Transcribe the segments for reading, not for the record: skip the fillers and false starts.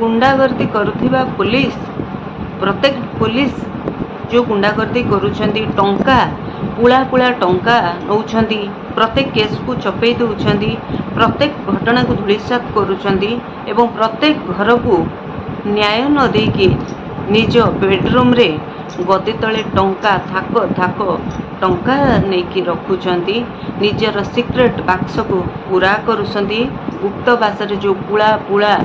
गुंडागर्दी करुथिबा पुलिस प्रत्येक पुलिस जो गुंडागर्दी करुछंती टंका पुला पुला टंका नौछंती प्रत्येक केस को चपे दौरान प्रत्येक घटना को धूलिसात करुछंती एवं प्रत्येक घर को न्याय न देकी निज बेडरूम रे गदी तले टंका थाक थाक टंका नहीं रखुंट निजर सिक्रेट बाक्स को पूरा करुँच गुप्त भाषा जो पुला पुला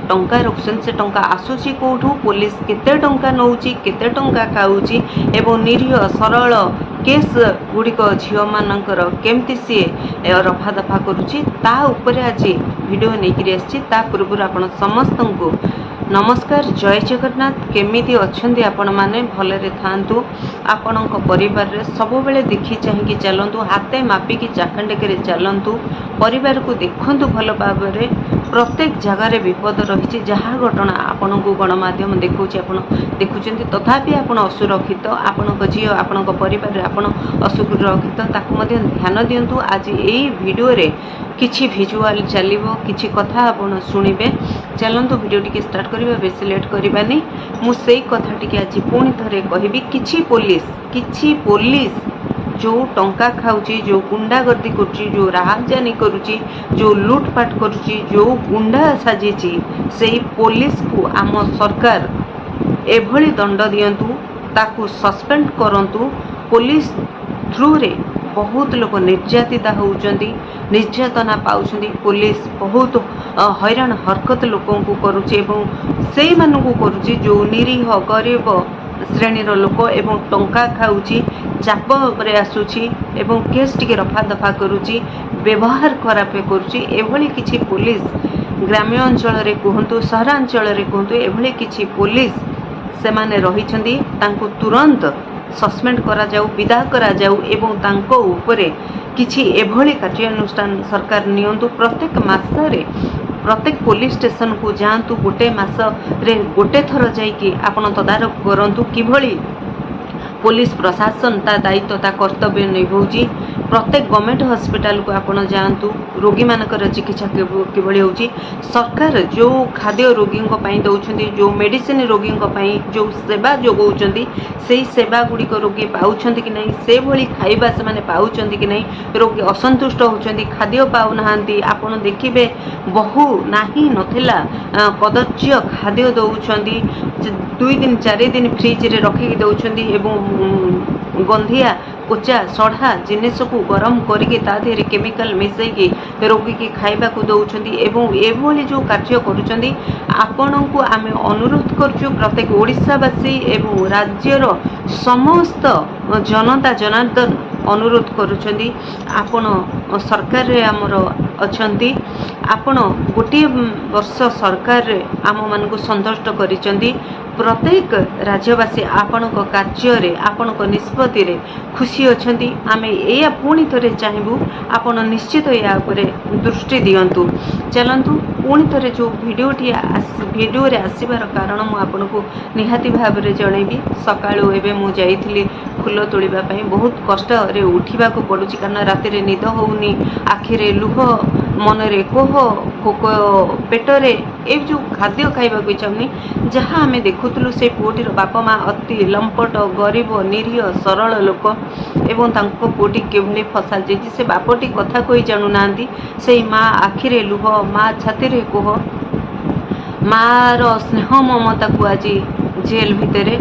टंका रखुन से टंका आसूची कौटू पुलिस केते टंका नौची केते टंका खाऊची एवं निरीह सरल केस गुड़िक झील मानकर केमती सी रफा दफा करुच्ची ता उपरे आज वीडियो नहीं आसी पूर्व आपण समस्त को नमस्कार जय जगन्नाथ केमिति अच्छंदी आपण माने भलरे थांतु आपणक परिवार रे सब बेले देखि चाहिए चलंतु हाथे मापिकी चाखंडे करे चलंतु परिवार को देखंतु भल भाबरे प्रत्येक जगार विपद रही जहाँ घटना आपण को गणमाध्यम देखुची आपण देखुचंती तथापि आपण असुरक्षित आपणक झील आपणक परिवार रे आपण असुरक्षित ताकू मध्ये ध्यान दियंतु आज एई वीडियो रे किछि विजुअल चलिबो किछि कथा आपण सुनिबे चलंतु वीडियो टिके स्टार्ट करिबा बेसी लेट करबानी मु सेई कथा टिके आज पुणी थरे कहबी किछि पुलिस जो टंका खाऊची जो गुंडागर्दी करुची जो राहजानी करुची जो लूटपाट करुची जो गुंडा साजिची सेई पुलिस को आम सरकार एभली दंड दियंतु ताकू सस्पेंड करंतु पुलिस थ्रू रे बहुत लोग निर्यातिता होउचंदी निर्यातना पाउचंदी पुलिस बहुत हैरान हरकत लोकों को करुची एवं सेई मानू को करुची जो निरीह गरीब श्रेणीर लोक एवं टंका खाऊची चाप उपरे आसुची एवं केस टिके रफा दफा करुची व्यवहार खराब करुची एभली किछि पुलिस ग्राम्य अंचल रे कहंतु सहरांचल रे कहंतु एभली किछि पुलिस से माने रहिछंदी तांको तुरंत सस्पेंड करा जाऊ विदा करा जाऊ एवं तांको उपरे किछि एभली कार्यानुष्ठान सरकार नियंतु प्रत्येक मासरे प्रत्येक पुलिस स्टेशन को जातु गोटे मास रे गोटे थर जाइए आपण तदारख करंतु किभली पुलिस प्रशासन ता दायित्व ता कर्तव्य निभाउची प्रत्येक गवर्नमेंट हॉस्पिटल को आपण जातु रोगी मानकर चिकित्सा किभली होची सरकार जो खाद्य रोगी दौरान जो मेडिसिन रोगी जो सेवा जोगाउछंती सेही सेवा गुड़िक रोगी पाउछंती कि नहीं से भली खाइबा से माने पाउछंती कि नहीं रोगी असंतुष्ट होउछंती खाद्य पाउ नाहांती आपण देखिबे बहु नाही नथिला कदर्य खाद्य दौरान 2 दिन 4 दिन फ्रिज रे रखिकी दौरान एवं गंधिया पोचा सढ़ा जिनिस को गरम करके तादेहरे केमिकल मिसैकी रोगी की खाइबा को दौरान एवं एभली जो कार्य करुचंदी आपण को आमे अनुरोध करछु प्रत्येक ओडिशावासी एवं राज्यर समस्त जनता जनार्दन अनुरोध करुचंदी आपण सरकार रे हमर अछंती आपण गोटे वर्ष सरकार रे आम मान को संतुष्ट करिचंदी प्रत्येक राज्यवासी आपणक कार्य रे आपणक निष्पत्ति रे खुशी अछंती आमे एया पुणी थरे चाहबू आपण निश्चित या उपरे दृष्टि दियंतु चलंतु पुणी थरे जो वीडियो रे आसीबार कारण मु आपनको निहाती भाव रे जणैबी सकाळू एबे मु जाईथिली फूल तोड़िबा पई बहुत कष्ट रे उठिबा को पडुची कारण राति रे निद होउनी आखि रे लुह मन रे कोह पेटरे ए जो खाद्य खाइबा को इच्छाउनी जहाँ आमे देखुतलु से पुओटीर बापा माँ अति लंपट गरीब निरीह सरल लोक एवं तांको पुओटी केवली फसा जाइछि से बापटी कथा कोई जानु नांदी से माँ आखिरे लुह माँ छाती रे कोह माँ रो स्नेह ममता को आज जेल भितरे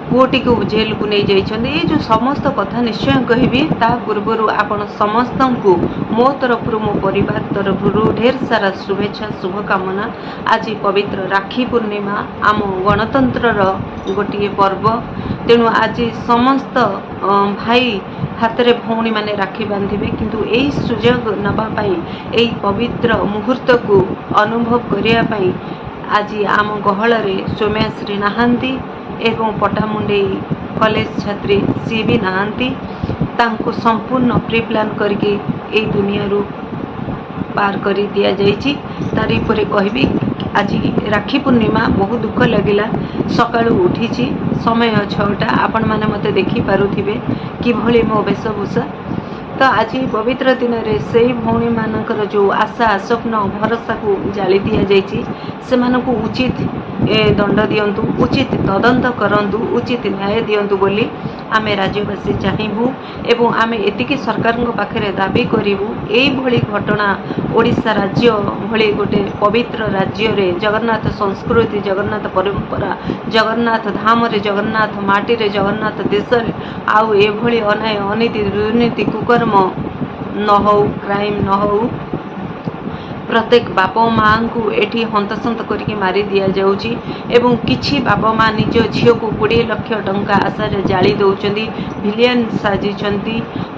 पुओटी को जेल को नहीं जाइछन्ते ये जो समस्त कथा निश्चय कहबी ता पूर्व आपण समस्त को मो तरफ मो परिवार तरफ ढेर सारा शुभेच्छा शुभकामना आज पवित्र राखी पूर्णिमा आम गणतंत्र गोटे पर्व तेणु आज समस्त भाई हाथ रे भौणी माने राखी बांधिबे किंतु एई सुजोग नबा पई एई पवित्र मुहूर्त को अनुभव करिया पई आज आम गहल रे सोम्याश्री नहांती एवं पटामुंडेई कॉलेज छात्री सी भी नहांती तांको संपूर्ण प्री प्लान करके ए दुनिया रू पार करी दिया जाइछि तारी परे कहबी आज राखी पूर्णिमा बहुत दुख लगिला सकाळू उठीछि समय 6टा आपण माने मते देखि पारुथिबे कि भली मो वेशभूषा आज पवित्र दिन में से भौणी मानकर जो आशा स्वप्न भरोसा को जाली दि जाइए से उचित दंड दिंतु उचित तदंत करंतु उचित न्याय दिंतु बोली आमे राज्यवासी चाहबू एवं आमे एतिकी सरकार पाखे दाबी करूँ यही घटना ओडिशा राज्य भली गोटे पवित्र राज्य रे जगन्नाथ संस्कृति जगन्नाथ परंपरा जगन्नाथ धाम रे जगन्नाथ माटी रे जगन्नाथ देश आउ एभली अनाय अनीति दुर्नीति कुकर्म न हो क्राइम न हो प्रत्येक बाप माँ को एठी हंतसंत करके मारी दिया जाउची एवं किछि बाप माँ निज झील को 20 लाख टंका आशारे जाली दौरान भिलियन साजिंट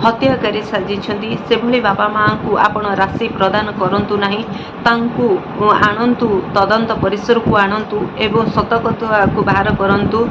हत्याकारी साजिंट से भली बापा माँ को आपण राशि प्रदान करंतु नहीं तांकु आणंतु तदंत परिसर को आणंतु एवं सतकथा को बाहर करंतु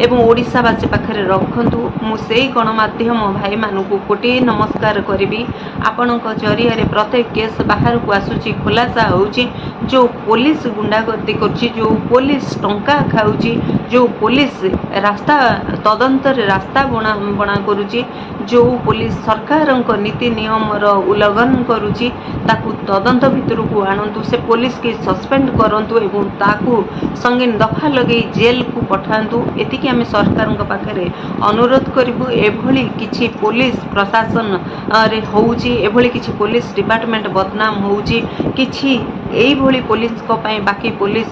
एवं ओडिशावासी पाखरे रखंतु मु सेई गणमाध्यम भाई मानू को कोटी नमस्कार करी आपणक जरिया रे प्रत्येक केस बाहर को आसुची खुलासा होउची जो पुलिस गुंडागर्दी करची जो पुलिस टंका खाउची जो पुलिस रास्ता तदंत रास्ता बना करुची जो पुलिस सरकार नीति नियम उल्लंघन करुची ताकू तदंत भितर को आणंतु से पुलिस की सस्पेंड करंतु एवं ताकू संगीन दफा लगे जेल को पठांतु एतिकी आमे सरकार पाखरे अनुरोध करिबु एभली किछि पुलिस प्रशासन रे होउची एभली किछि पुलिस डिपार्टमेंट बदनाम होउची किछि एई भली पुलिस को पाई बाकी पुलिस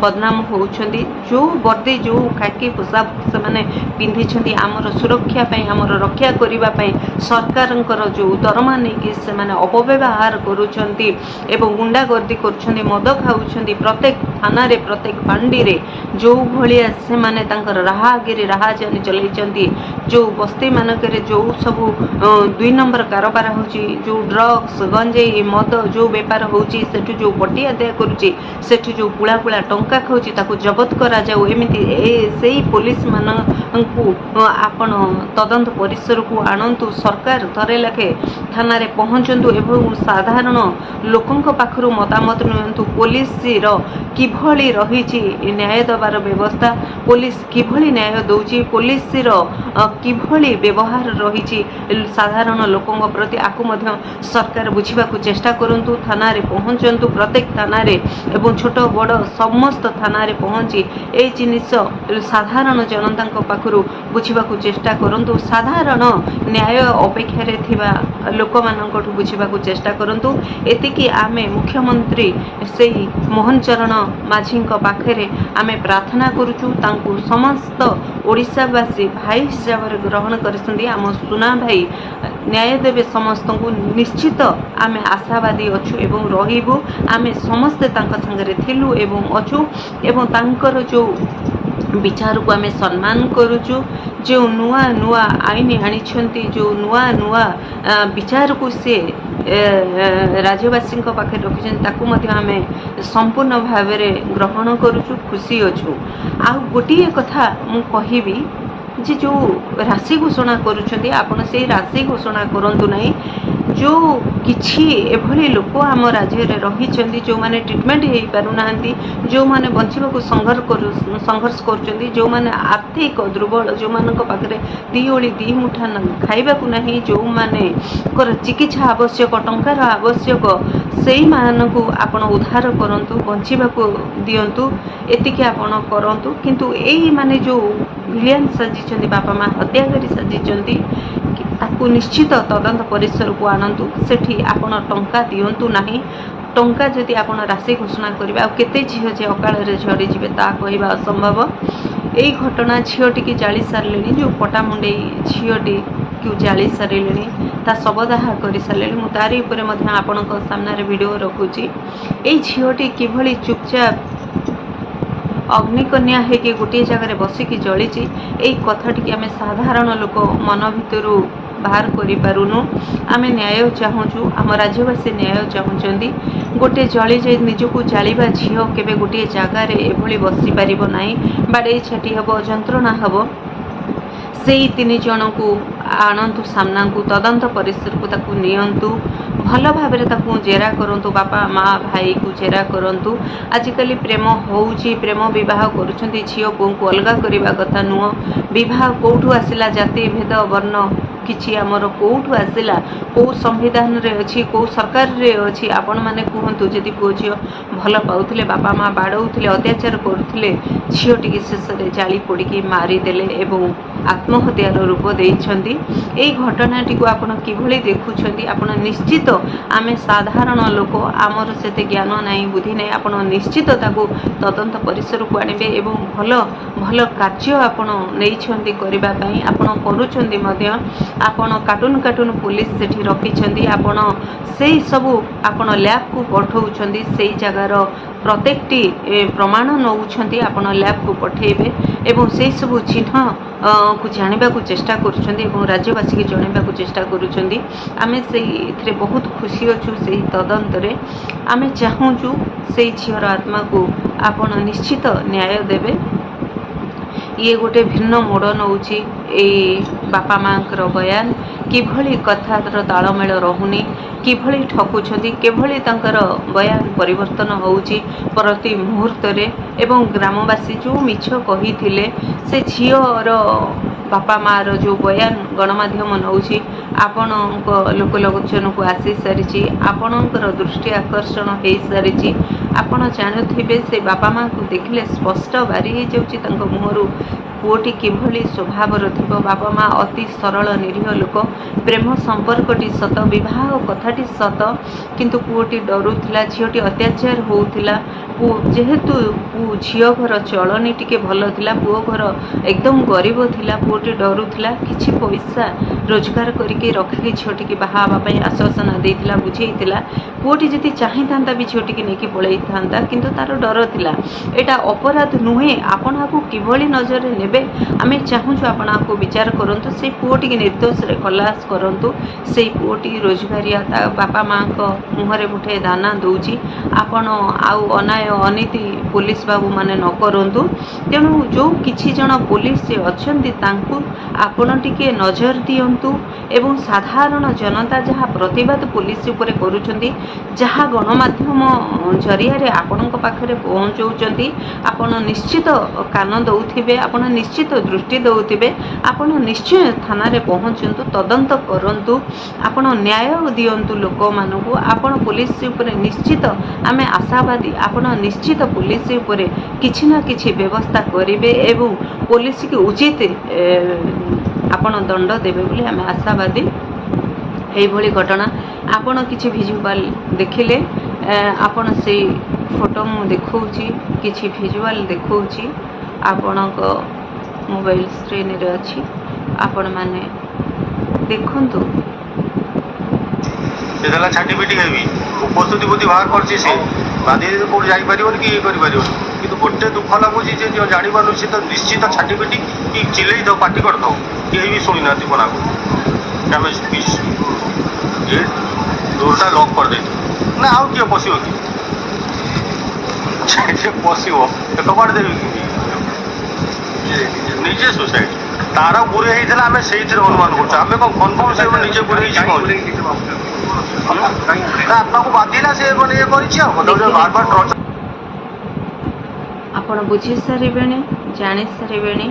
बदनाम होउछंदी जो वर्दी जो खाकी पोशाक से माने पिंधि छंदी हमर सुरक्षा पाई हमर रक्षा करिबा पाई सरकारंकर जो दरमा नै कि से माने अपव्यवहार करूछंती एवं गुंडागर्दी करूछंदी मद खाउछंदी प्रत्येक थाना रे प्रत्येक पांडी रे जो भलिया से माने तांकर राहागिरी राहाजानी चलैछंती जो बस्ती मानकरे जो सब 2 नंबर कारोबार होची जो ड्रग्स गंजेई मद जो व्यापार होची सेठु जो पटिया दे करूची सेठु जो पुला पुला टंका खाउची ताकू जबत करा जाऊ एमिति सेही पुलिस माननकु आपण तदंत परिसर को आणंतु सरकार थरे लाखे थाना रे पहुंचंतु एवं साधारण लोकंक पाखरु मतामत नियंतु पुलिस रो किभली रहिछि न्याय दबार व्यवस्था पुलिस किभली न्याय दउची पुलिस रो किभली व्यवहार रहिछि साधारण लोकंक प्रति आकु मध्य सरकार बुझिबा को चेष्टा करंतु थाना रे पहुंचंतु प्रत्येक थाना रे एवं छोट बड़ समस्त थाना रे पहुंची ए जिनिस साधारण जनता पाखरु बुझिबा को चेष्टा करंतु साधारण न्याय अपेक्षा रे थिबा लोक मानकठु बुझिबा को चेष्टा करंतु एतिकी आमे मुख्यमंत्री सेही मोहन चरण माझी पाखे आमे प्रार्थना करूचु तांकु समस्त ओडिशावासी भाई हिसाब से ग्रहण करछंदी आम सुना भाई न्याय देवे समस्त को निश्चित आमे आशावादी अच्छु एवं रहिबु आमे समस्ते तांका संगरे थिलु एवं अच्छु एवं तांकर जो विचार को आमे सम्मान करूचु जो नुआ नुआ आईन आनी जो नुआ नुआ विचार को से राज्यवासी पाखे रखिछन आमे संपूर्ण भाव में ग्रहण करूचु खुशी अच्छु आ गोटे कथा मु कहिबी जे जो राशि घोषणा करुछंदी आपण से राशि घोषणा करंतु नहीं जो किछि एभली लोक आम राज्य रे रहिछंदी जो माने ट्रीटमेंट हेई पारु नाहंती जो माने बंचिबा को संघर्ष करूछंदी जो माने आर्थिक दुर्बल जो मानक पाखरे दी ओली दी मुठा खाइबा को नहीं जो माने कर चिकित्सा आवश्यक टंकार आवश्यक सेई मानकु आपण उद्धार करंतु बंचिबा को दियंतु एतिके आपण करंतु किंतु एई माने जो विलियन साजिचंदी बापा माँ हत्याकारी साजिचंदी ताकू निश्चित तदंत परिसर को आणंतु सेठी आपण टंका दियंतु नाही टंका जदि आपण राशि घोषणा करिबा आ केते झियो जे अकाल रे झड़ी जिवे ता कहबा असंभव एई घटना झियोटी की जाली सारलेनी जो पटामुंडे झियोटी क्यों जाली सारिलेनी ता सबदाह कर सारे मु तारी उपरे मध्य आपणक सामने वीडियो रखुची एई झियोटी किभली चुपचाप अग्निकन्या है कि गोटे जगह बसिकी जली यही कथाटी आम साधारण लोक मन भितर बाहर करूँ आम न्याय चाहूँ आम राज्यवासी न्याय चाहूँगी गोटे जली जाए निजक जावा झील के गोटे जगार एभली बसी पार ना बाड़े छाटी हम जंत्रणा हम से 3 जन को आणंतु सामना को तदंत परिसर को ताकू नियंतु भल भाव में जेरा करंतु बापा माँ भाई को जेरा करंतु आजिकल प्रेम होउची प्रेम विवाह करुछंती झियो को अलगा करबा कथा नुह विवाह कोठू आसिला जाति भेद वर्ण किछि आमर कोठु आसिला को संविधान रे अछि को सरकार रे अछि आपण माने कहंतु जदि पुओ झियो भल पाउथिले बापा माँ बाड़ौथिले अत्याचार करुथिले झियोटी शेष रे जाली पोड़िकी मारिदेले एवं आत्महत्यार रूप देइछंती। एई घटनाटी को आपण किभଳି देखुछंती आपण निश्चित आमे साधारण लोक आमर सेते ज्ञान नाही बुद्धि नाही आपण निश्चित ताको तदंत परिसर को आनिबे एवं भल भल कार्य आपण नेइछंती करिबा पई आपण करूछंती मध्ये आपण कार्टून कार्टून पुलिस सेठी रखिछंती आपण सेई सबु आपण लैब को पठौछंती सेई जगार प्रत्येकटी प्रमाण नौछंती आपण लैब को पठेबे एवं सेई सबु चिन्ह को जानिबा को चेष्टा करूछंती एवं राज्यवासी के जणाइबा को चेष्टा करूछंती। आमे सेई थरे बहुत खुशी अछु सेई तदंत रे आमे चाहूछु सेई झियर आत्मा को आपण निश्चित न्याय देबे। ये गोटे भिन्न मोड़ नौची ए बापा माँकर बयान किभଳି कथार तालमेल रहुनी किभଳି ठकुछंती केभଳି तांकर बयान परिवर्तन होउची प्रति मुहूर्त रे एवं ग्रामवासी जो मिछ कहिथिले से झियर बापा माँ जो बयान गणमाध्यम नौची आपणक लोकलोचन को आसी सारी आपणकर दृष्टि आकर्षण हो सारी आपण जानुथिबे से बापा माँ को देखिले स्पष्ट बारी हो मुहरु पुओटी किभଳି स्वभावर थिबो। बापा माँ अति सरल निरीह लोक प्रेम संपर्कटी सत विवाह कथाटी सत किंतु पुओटी डरुथिला झियोटी अत्याचार होउथिला जेहेतु झियो घर चलनी टिके भल थिला पुओ घर एकदम गरीब थिला पुओटी डरुथिला किछि पैसा रोजगार करके रखिकी झियोटी की बाहा हवा पई आश्वासन देइथिला बुझेइथिला पुओटी जति चाहिथांता भी झियोटी की नेकी पळेइ थांता किंतु तार डर थिला एटा अपराध नुहे आपण हाकू किभଳି नजर नेबे आमे चाहूछु आपण हाकू विचार करंतु से पुओटी की निर्दोष रे खलास करंतु से पुओटी रोजगारिया ता बापा माँ को मुहरे मुठे दाना दउची आपण आउ अनाय अनीति पुलिस बाबू माने न करंतु। तेणु जो किछि जन पुलिस अछंती तांकू आपण टिके नजर दियंतु एवं साधारण जनता जहाँ प्रतिवाद पुलिस उपरे करूछंती जहाँ गणमाध्यम जरिया रे आपणक पाखरे पहुंचौचंती आपण निश्चित कान दउथिबे आपण निश्चित दृष्टि दउथिबे आपण निश्चय थाना रे पहुंचंतु तदंत करंतु आपण न्याय दियंतु लोक मानकू आपण पुलिस उपरे निश्चित आमे आशावादी आपण निश्चित पुलिस उपरे किछि ना किछि व्यवस्था करिवे एवं पुलिस की उचित आपण दंड देबे बोली आमे आशावादी। एई भली घटना आपण किछि विजुअल देखिले आपण से फोटो मु देखौची किछि विजुअल देखौची आपणक मोबाइल स्क्रीन रे अछि आपण माने देखंतु देला छाटी पिटी हेबी उपस्थिति बुद्धि बाहर करछि से बादी कोड जाई परिबन कि करि परिबन किंतु गोटे दुख लागुछि जे जो जानि बानु से तो निश्चित छाटी पिटी कि चिल्लै दो पार्टी कर दो केही भी सुनि नाती बना को डैमेज पीस ये दोरटा लॉक कर दे ना आउ के पसियो कि जे पसियो तो कबाड़ देबी निजे सुसाइड तारा बुरे हेइतला हमें सेही थरे अनुमान करछ हमें को कन्फर्म से निजे बुरे हेइछि कोन आत्मा को बाधिला से कोन ये करिछि बार बार टॉर्चर आपण बुझी सारिबेनी जानि सारिबेनी